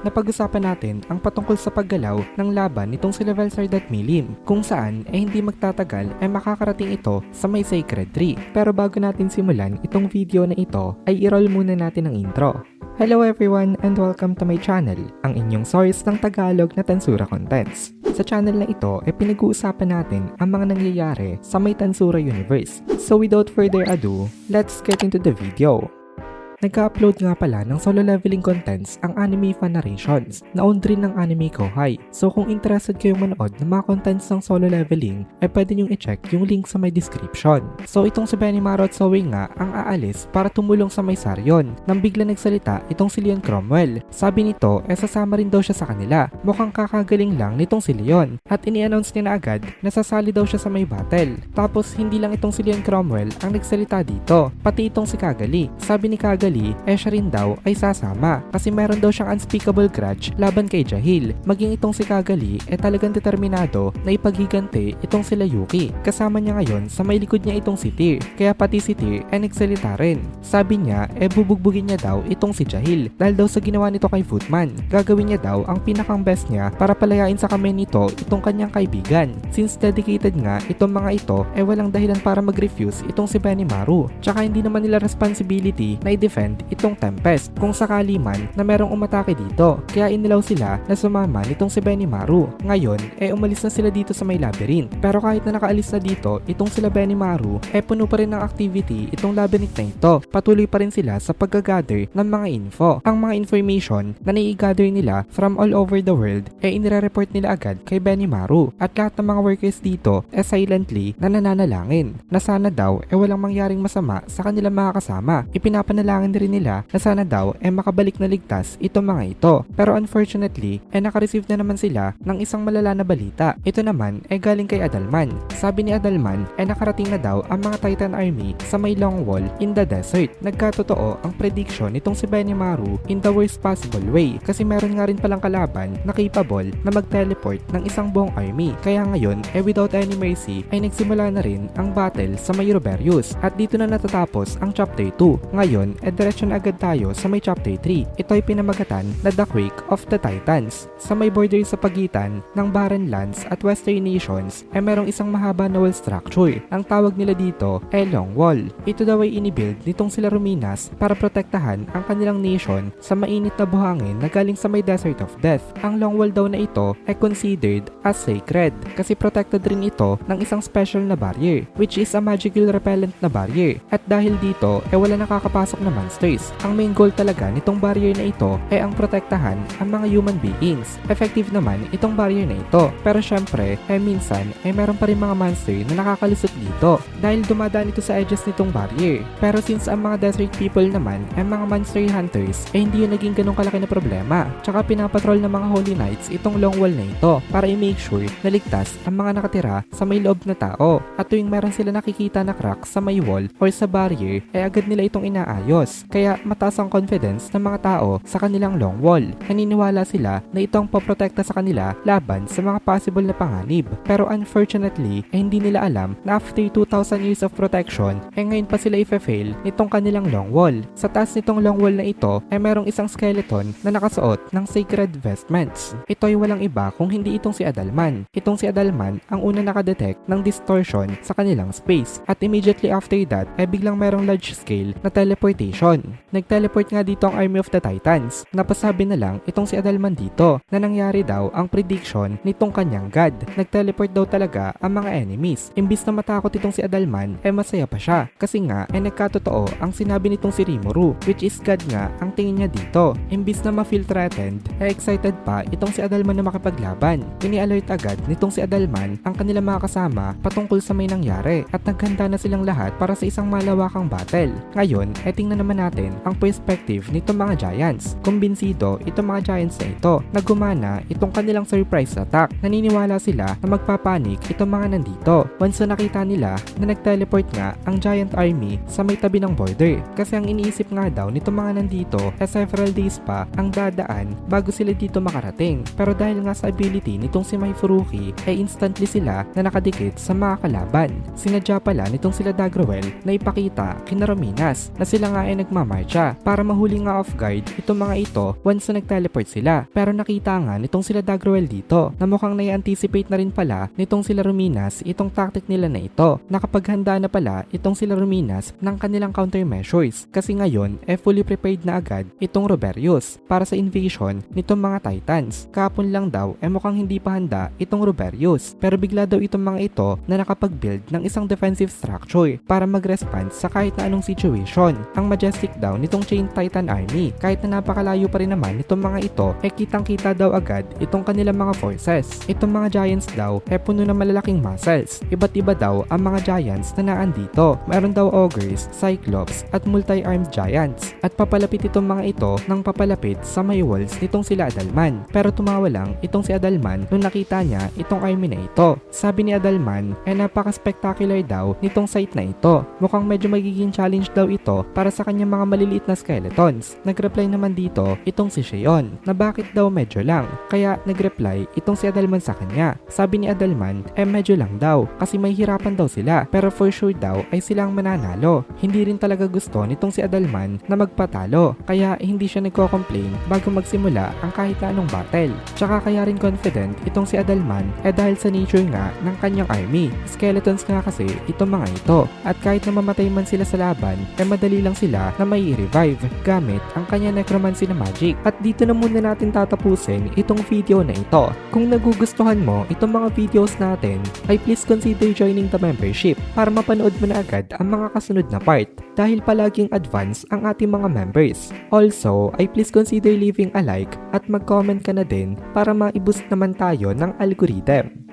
napag-usapan natin ang patungkol sa paggalaw ng laban nitong si Levelzard at Milim, kung saan hindi magtatagal makakarating ito sa may Sacred Tree. Pero bago natin simulan itong video na ito ay i-roll muna natin ang intro. Hello everyone and welcome to my channel, ang inyong source ng Tagalog na Tansura Contents. Sa channel na ito ay pinag-uusapan natin ang mga nangyayari sa may Tansura Universe. So without further ado, let's get into the video. Nagka-upload nga pala ng solo leveling contents ang Anime Fan Narrations na owned rin ng Anime Kohai. So kung interested kayong manood ng mga contents ng solo leveling ay pwede nyong i-check yung link sa my description. So itong si Benimaru at Zoe nga ang aalis para tumulong sa may Saryon nang bigla nagsalita itong si Leon Cromwell. Sabi nito sasama rin daw siya sa kanila. Mukhang kakagaling lang nitong si Leon at ini-announce niya na agad na sasali daw siya sa may battle. Tapos hindi lang itong si Leon Cromwell ang nagsalita dito, pati itong si Kagali. Sabi ni Kagali siya rin daw ay sasama kasi meron daw siyang unspeakable grudge laban kay Jahil. Maging itong si Kagali talagang determinado na ipaghiganti itong sila Yuki. Kasama niya ngayon sa may likod niya itong si Tyr, kaya pati si Tyr nagsalita rin. Sabi niya bubugbugin niya daw itong si Jahil dahil daw sa ginawa nito kay Footman. Gagawin niya daw ang pinakang best niya para palayain sa kamay nito itong kanyang kaibigan. Since dedicated nga itong mga ito walang dahilan para mag-refuse itong si Benimaru. Tsaka hindi naman nila responsibility na i-defend itong Tempest kung sakali man na merong umatake dito. Kaya inilaw sila na sumama nitong si Benimaru. Ngayon umalis na sila dito sa may labyrinth. Pero kahit na nakaalis na dito itong sila Benimaru puno pa rin ng activity itong labyrinth na ito. Patuloy pa rin sila sa paggagather ng mga info. Ang mga information na nai-gather nila from all over the world inire-report nila agad kay Benimaru. At lahat ng mga workers dito silently na nananalangin na sana daw walang mangyaring masama sa kanilang mga kasama. Ipinapanalangin rin nila na sana daw makabalik na ligtas itong mga ito. Pero unfortunately nakareceive na naman sila ng isang malala na balita. Ito naman galing kay Adalman. Sabi ni Adalman nakarating na daw ang mga Titan Army sa may Long Wall in the desert. Nagkatotoo ang prediction nitong si Benimaru in the worst possible way kasi meron nga rin palang kalaban na capable na mag-teleport ng isang buong army. Kaya ngayon without any mercy nagsimula na rin ang battle sa may Roberius at dito na natatapos ang chapter 2. Ngayon diretso na agad tayo sa may chapter 3. Ito ay pinamagatan na The Quake of the Titans. Sa may border sa pagitan ng Barren Lands at Western Nations merong isang mahaba na wall structure. Ang tawag nila dito Long Wall. Ito daw ay inibuild nitong sila Ruminas para protektahan ang kanilang nation sa mainit na buhangin na galing sa may Desert of Death. Ang Long Wall daw na ito considered as sacred kasi protected rin ito ng isang special na barrier which is a magical repellent na barrier. At dahil dito wala nakakapasok na monsters. Ang main goal talaga nitong barrier na ito ang protektahan ang mga human beings. Effective naman itong barrier na ito. Pero syempre minsan meron pa rin mga monster na nakakalusot dito dahil dumadaan ito sa edges nitong barrier. Pero since ang mga desert people naman mga monster hunters hindi yun naging ganong kalaki na problema. Tsaka pinapatrol ng mga Holy Knights itong Long Wall na ito para i-make sure na ligtas ang mga nakatira sa may loob na tao. At tuwing meron sila nakikita na crack sa may wall or sa barrier agad nila itong inaayos. Kaya mataas ang confidence ng mga tao sa kanilang Long Wall. Naniniwala sila na ito ang poprotekta sa kanila laban sa mga possible na panganib. Pero unfortunately hindi nila alam na after 2,000 years of protection ngayon pa sila i-fail nitong kanilang Long Wall. Sa taas nitong Long Wall na ito merong isang skeleton na nakasuot ng sacred vestments. Ito ay walang iba kung hindi itong si Adalman. Itong si Adalman ang una nakadetect ng distortion sa kanilang space. At immediately after that biglang merong large scale na teleportation. Nag-teleport nga dito ang Army of the Titans. Napasabi na lang itong si Adalman dito na nangyari daw ang prediction nitong kanyang god. Nag-teleport daw talaga ang mga enemies. Imbis na matakot itong si Adalman masaya pa siya. Kasi nga nagkatotoo ang sinabi nitong si Rimuru which is god nga ang tingin niya dito. Imbis na ma-feel threatened excited pa itong si Adalman na makipaglaban. Ini-alert agad nitong si Adalman ang kanilang mga kasama patungkol sa may nangyari at naghanda na silang lahat para sa isang malawakang battle. Ngayon tingnan naman natin ang perspective nitong mga giants. Kumbinsido itong mga giants na ito na gumana itong kanilang surprise attack. Naniniwala sila na magpapanik itong mga nandito once na nakita nila na nag-teleport nga ang giant army sa may tabi ng border. Kasi ang iniisip nga daw nitong mga nandito several days pa ang dadaan bago sila dito makarating. Pero dahil nga sa ability nitong si Mai Furuki instantly sila na nakadikit sa mga kalaban. Sinadya pala nitong sila Dagrawell na ipakita kina Rominas na sila nga nagmamarcha para mahuli nga off guard itong mga ito once na nag-teleport sila. Pero nakita nga nitong sila Dagruel dito na mukhang nai-anticipate na rin pala nitong sila Ruminas itong tactic nila na ito. Nakapaghanda na pala itong sila Ruminas ng kanilang countermeasures kasi ngayon fully prepared na agad itong Roberius para sa invasion nitong mga Titans. Kahapon lang daw mukhang hindi pa handa itong Roberius pero bigla daw itong mga ito na nakapag-build ng isang defensive structure para mag-respond sa kahit na anong situation. Ang majestic daw nitong Chain Titan Army kahit na napakalayo pa rin naman itong mga ito kitang-kita daw agad itong kanilang mga forces. Itong mga giants daw puno ng malalaking muscles. Iba't iba daw ang mga giants na naandito. Meron daw ogres, cyclops at multi-armed giants at papalapit itong mga ito nang papalapit sa may walls nitong sila Adalman. Pero tumawa lang itong si Adalman nung nakita niya itong army na ito. Sabi ni Adalman napaka-spectacular daw nitong site na ito. Mukhang medyo magiging challenge daw ito para sa kanyang mga maliliit na skeletons. Nag-reply naman dito itong si Sheon na bakit daw medyo lang. Kaya nag-reply itong si Adalman sa kanya. Sabi ni Adalman medyo lang daw kasi may hirapan daw sila pero for sure daw ay silang mananalo. Hindi rin talaga gusto nitong si Adalman na magpatalo kaya hindi siya nagko-complain bago magsimula ang kahit na anong battle. Tsaka kaya rin confident itong si Adalman dahil sa nature nga ng kanyang army. Skeletons nga kasi itong mga ito at kahit na mamatay man sila sa laban madali lang sila na may revive gamit ang kanya necromancy na magic. At dito na muna natin tatapusin itong video na ito. Kung nagugustuhan mo itong mga videos natin ay please consider joining the membership para mapanood mo na agad ang mga kasunod na part dahil palaging advance ang ating mga members. Also ay please consider leaving a like at mag-comment ka na din para ma-boost naman tayo ng algorithm.